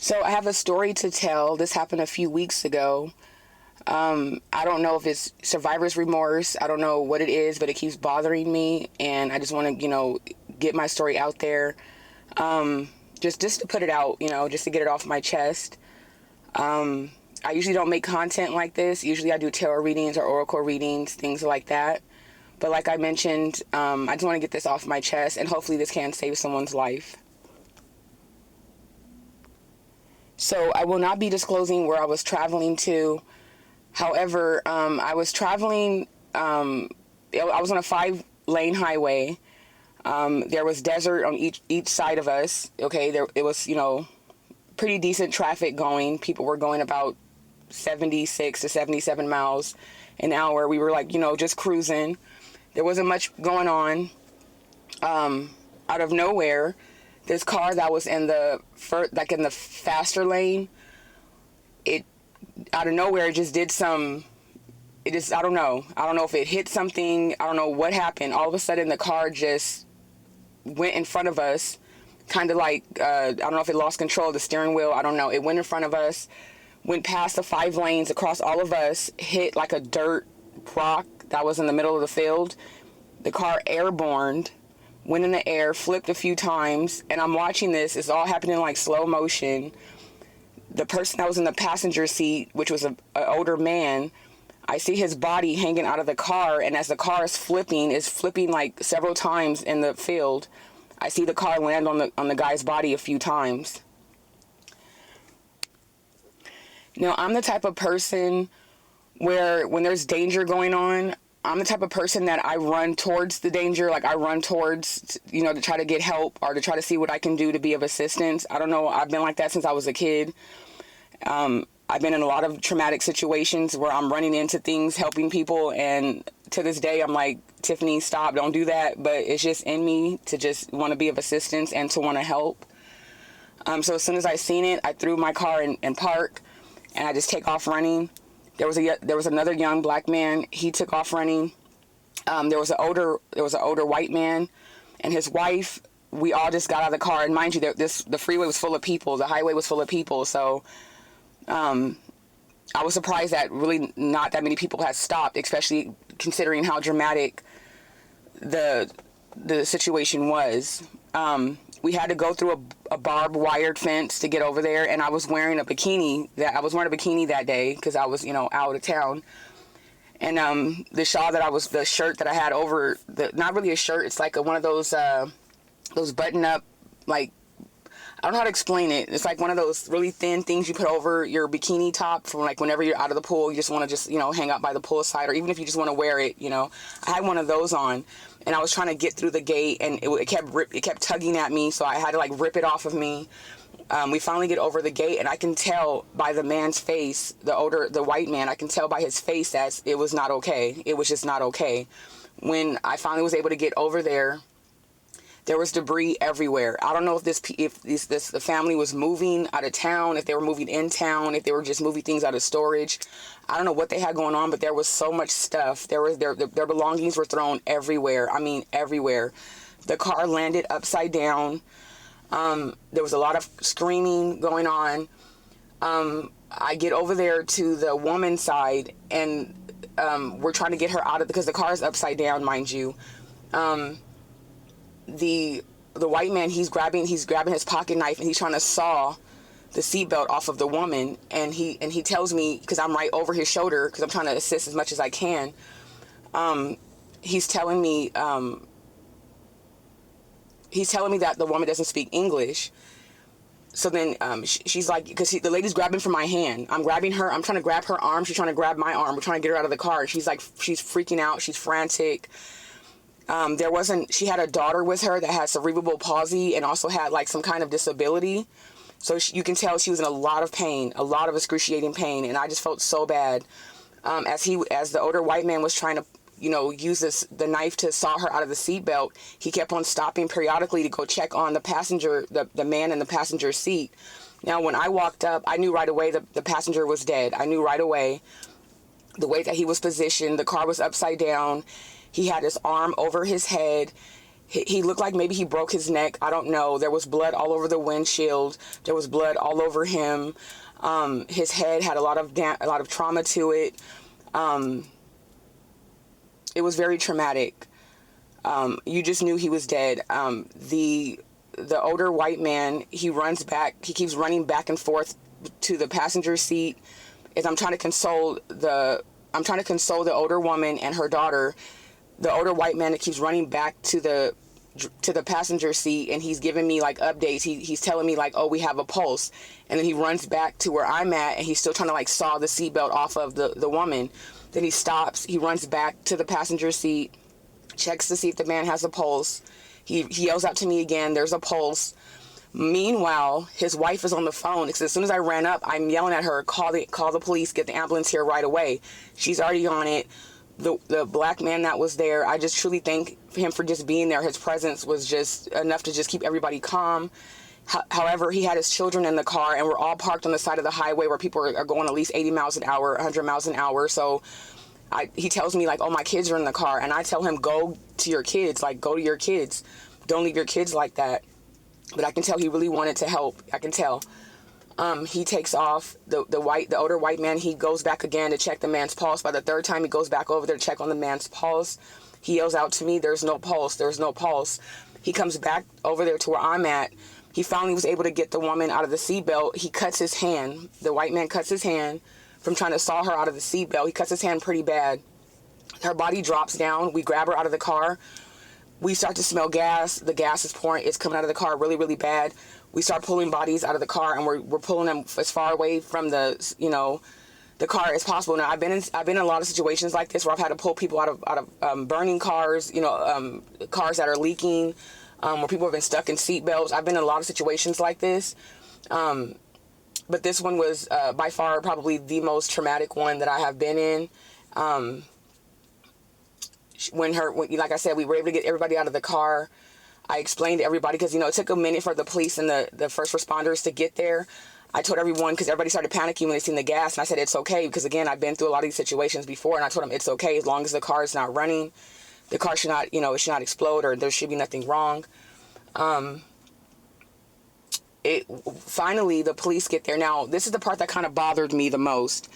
So I have a story to tell. This happened a few weeks ago. I don't know if it's survivor's remorse. I don't know what it is, but it keeps bothering me, and I just want to, get my story out there. Just to put it out, just to get it off my chest. I usually don't make content like this. Usually I do tarot readings or oracle readings, things like that. But like I mentioned, I just want to get this off my chest, and hopefully this can save someone's life. So I will not be disclosing where I was traveling to. However, I was traveling, I was on a 5-lane highway. There was desert on each side of us. Okay, it was, pretty decent traffic going. People were going about 76 to 77 miles an hour. We were just cruising. There wasn't much going on. Out of nowhere, this car that was in the faster lane, it out of nowhere just did I don't know if it hit something. I don't know what happened. All of a sudden the car just went in front of us, kind of like I don't know if it lost control of the steering wheel. I don't know. It went in front of us, went past the 5 lanes across all of us, hit like a dirt rock that was in the middle of the field. The car airborned, went in the air, flipped a few times, and I'm watching this. It's all happening in like slow motion. The person that was in the passenger seat, which was an older man, I see his body hanging out of the car, and as the car is flipping like several times in the field. I see the car land on the guy's body a few times. Now, I'm the type of person where when there's danger going on, I'm the type of person that I run towards the danger. Like I run towards, to try to get help or to try to see what I can do to be of assistance. I don't know. I've been like that since I was a kid. I've been in a lot of traumatic situations where I'm running into things, helping people. And to this day, I'm like, Tiffany, stop, don't do that. But it's just in me to just want to be of assistance and to want to help. So as soon as I seen it, I threw my car in park and I just take off running. There was another young black man. He took off running. There was an older white man and his wife. We all just got out of the car, and mind you, the freeway was full of people. The highway was full of people. So, I was surprised that really not that many people had stopped, especially considering how dramatic the situation was. We had to go through a barbed wired fence to get over there, and I was wearing a bikini that day because I was, out of town. And the shirt that I had over not really a shirt, it's like one of those button up, like, I don't know how to explain it. It's like one of those really thin things you put over your bikini top for like whenever you're out of the pool, you just want to hang out by the poolside, or even if you just want to wear it, I had one of those on, and I was trying to get through the gate, and it kept tugging at me, so I had to like rip it off of me. We finally get over the gate, and I can tell by the man's face, the white man, I can tell by his face that it was not okay. It was just not okay. When I finally was able to get over there, there was debris everywhere. I don't know if the family was moving out of town, if they were moving in town, if they were just moving things out of storage. I don't know what they had going on, but there was so much stuff. Their belongings were thrown everywhere. I mean, everywhere. The car landed upside down. There was a lot of screaming going on. I get over there to the woman's side, and we're trying to get her out of because the car is upside down, mind you. The white man, he's grabbing his pocket knife, and he's trying to saw the seatbelt off of the woman, and he tells me, because I'm right over his shoulder, because I'm trying to assist as much as I can. He's telling me that the woman doesn't speak English. So then she's like, because the lady's grabbing for my hand. I'm grabbing her. I'm trying to grab her arm. She's trying to grab my arm. We're trying to get her out of the car. She's freaking out. She's frantic. She had a daughter with her that had cerebral palsy and also had like some kind of disability. So you can tell she was in a lot of pain, a lot of excruciating pain. And I just felt so bad. As the older white man was trying to, use the knife to saw her out of the seatbelt, he kept on stopping periodically to go check on the passenger, the man in the passenger seat. Now, when I walked up, I knew right away the passenger was dead. I knew right away the way that he was positioned. The car was upside down. He had his arm over his head. He looked like maybe he broke his neck. I don't know. There was blood all over the windshield. There was blood all over him. His head had a lot of trauma to it. It was very traumatic. You just knew he was dead. The older white man, he runs back. He keeps running back and forth to the passenger seat as I'm trying to console the older woman and her daughter. The older white man that keeps running back to the passenger seat, and he's giving me like updates. He's telling me like, oh, we have a pulse. And then he runs back to where I'm at, and he's still trying to like saw the seatbelt off of the woman. Then he stops. He runs back to the passenger seat, checks to see if the man has a pulse. He yells out to me again, there's a pulse. Meanwhile, his wife is on the phone, because as soon as I ran up, I'm yelling at her, call the police, get the ambulance here right away. She's already on it. The black man that was there, I just truly thank him for just being there. His presence was just enough to just keep everybody calm. However, he had his children in the car, and we're all parked on the side of the highway where people are going at least 80 miles an hour, 100 miles an hour. So he tells me like, oh, my kids are in the car. And I tell him, go to your kids, like go to your kids. Don't leave your kids like that. But I can tell he really wanted to help. I can tell. He takes off. The older white man, he goes back again to check the man's pulse. By the third time he goes back over there to check on the man's pulse, he yells out to me, there's no pulse, there's no pulse. He comes back over there to where I'm at. He finally was able to get the woman out of the seatbelt. He cuts his hand. The white man cuts his hand from trying to saw her out of the seatbelt. He cuts his hand pretty bad. Her body drops down. We grab her out of the car. We start to smell gas. The gas is pouring. It's coming out of the car really, really bad. We start pulling bodies out of the car, and we're pulling them as far away from the car as possible. Now I've been in a lot of situations like this where I've had to pull people out of burning cars, cars that are leaking, where people have been stuck in seat belts. I've been in a lot of situations like this, but this one was by far probably the most traumatic one that I have been in. When like I said, we were able to get everybody out of the car. I explained to everybody, because, it took a minute for the police and the first responders to get there. I told everyone, because everybody started panicking when they seen the gas, and I said, it's okay, because, again, I've been through a lot of these situations before, and I told them it's okay as long as the car is not running. The car should not, it should not explode, or there should be nothing wrong. Finally, the police get there. Now, this is the part that kind of bothered me the most.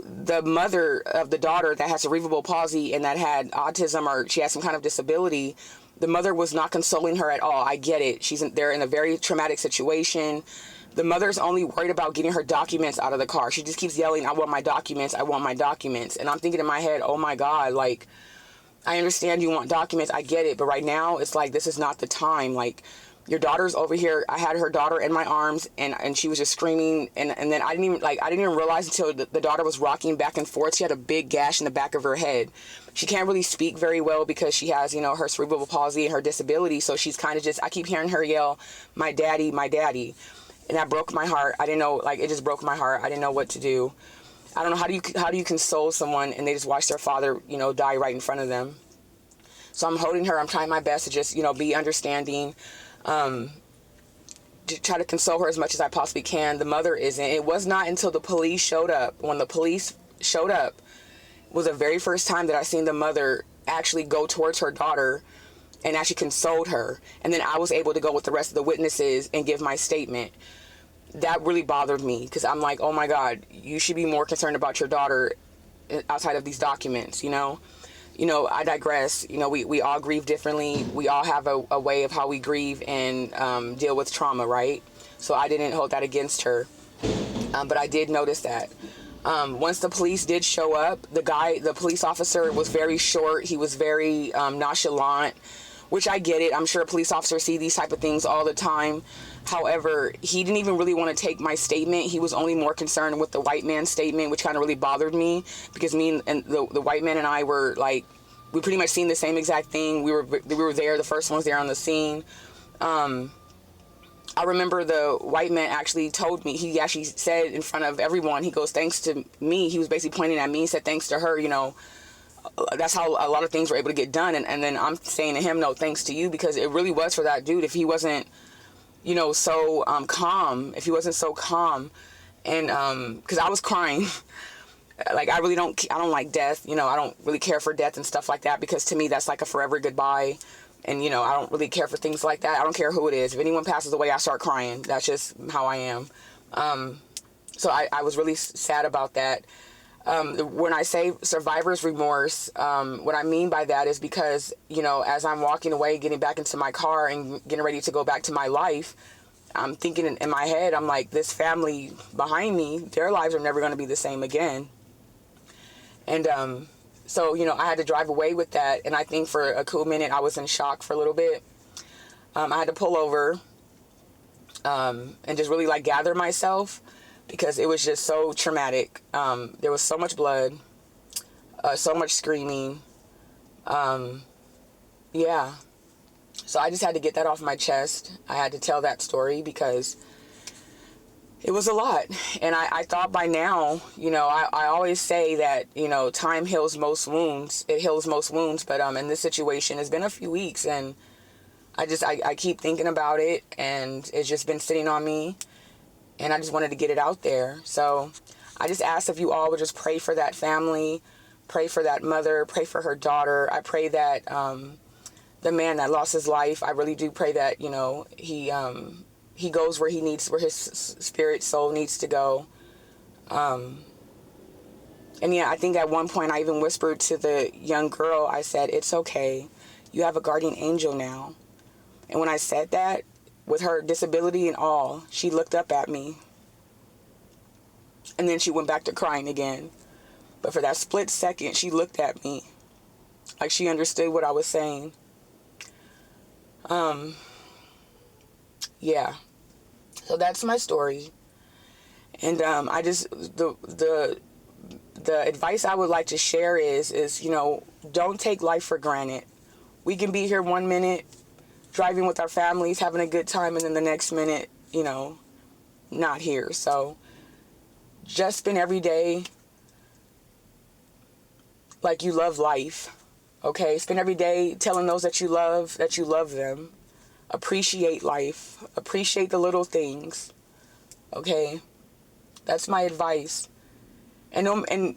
The mother of the daughter that has cerebral palsy and that had autism, or she has some kind of disability, the mother was not consoling her at all. I get it. They're in a very traumatic situation. The mother's only worried about getting her documents out of the car. She just keeps yelling, I want my documents, I want my documents. And I'm thinking in my head, oh my God, like, I understand you want documents, I get it, but right now, it's like, this is not the time. Like, your daughter's over here. I had her daughter in my arms, and she was just screaming, and then I didn't even realize until the daughter was rocking back and forth. She had a big gash in the back of her head. She can't really speak very well because she has, her cerebral palsy and her disability, so she's kind of just, I keep hearing her yell, my daddy, and that broke my heart. I didn't know, like, it just broke my heart. I didn't know what to do. I don't know, how do you console someone and they just watch their father, die right in front of them? So I'm holding her. I'm trying my best to just, be understanding, to try to console her as much as I possibly can. The mother isn't. It was not until the police showed up. When the police showed up was the very first time that I seen the mother actually go towards her daughter and actually consoled her. And then I was able to go with the rest of the witnesses and give my statement. That really bothered me, because I'm like, oh my God, you should be more concerned about your daughter outside of these documents, I digress. We all grieve differently. We all have a way of how we grieve and deal with trauma, right? So I didn't hold that against her. But I did notice that. Once the police did show up, the police officer was very short. He was very nonchalant, which I get it. I'm sure police officers see these type of things all the time. However, he didn't even really want to take my statement. He was only more concerned with the white man's statement, which kind of really bothered me, because me and the white man and I were like, we pretty much seen the same exact thing. We were there, the first ones there on the scene. I remember the white man actually told me, he actually said in front of everyone, he goes, thanks to me. He was basically pointing at me and said, thanks to her, that's how a lot of things were able to get done. And then I'm saying to him, no, thanks to you, because it really was for that dude. If he wasn't, so calm, if he wasn't so calm, and because I was crying. Like, I don't like death, I don't really care for death and stuff like that, because to me that's like a forever goodbye. And, you know, I don't really care for things like that. I don't care who it is. If anyone passes away, I start crying. That's just how I am. So I was really sad about that. When I say survivor's remorse, what I mean by that is because, you know, as I'm walking away, getting back into my car and getting ready to go back to my life, I'm thinking in my head, I'm like, this family behind me, their lives are never going to be the same again. And so, you know, I had to drive away with that. And I think for a cool minute, I was in shock for a little bit. I had to pull over and just really like gather myself, because it was just so traumatic. There was so much blood, so much screaming. Yeah. So I just had to get that off my chest. I had to tell that story because it was a lot. And I thought by now, you know, I always say that, you know, time heals most wounds. It heals most wounds. But in this situation, it's been a few weeks, and I keep thinking about it, and it's just been sitting on me. And I just wanted to get it out there. So I just asked if you all would just pray for that family, pray for that mother, pray for her daughter. I pray that the man that lost his life, I really do pray that, you know, he goes where his spirit, soul needs to go. And yeah, I think at one point I even whispered to the young girl, I said, it's okay. You have a guardian angel now. And when I said that, with her disability and all, she looked up at me. And then she went back to crying again. But for that split second, she looked at me like she understood what I was saying. Yeah. So that's my story. And I just, the advice I would like to share is, you know, don't take life for granted. We can be here 1 minute, driving with our families, having a good time, and then the next minute, you know, not here. So just spend every day like you love life, okay? Spend every day telling those that you love them. Appreciate life. Appreciate the little things, okay? That's my advice. And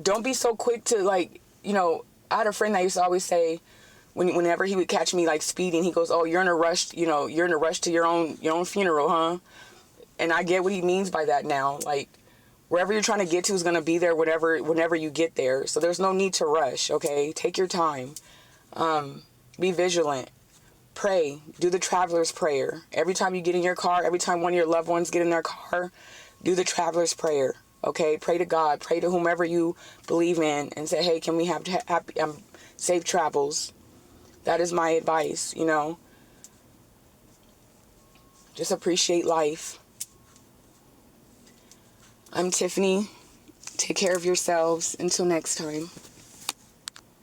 don't be so quick to, like, you know, I had a friend that used to always say, whenever he would catch me like speeding, he goes, oh, you're in a rush, you know, you're in a rush to your own funeral, huh? And I get what he means by that now. Like, wherever you're trying to get to is going to be there whenever you get there. So there's no need to rush, okay? Take your time. Be vigilant. Pray. Do the traveler's prayer. Every time you get in your car, every time one of your loved ones get in their car, do the traveler's prayer, okay? Pray to God. Pray to whomever you believe in and say, hey, can we have happy, safe travels? That is my advice, you know. Just appreciate life. I'm Tiffany. Take care of yourselves. Until next time.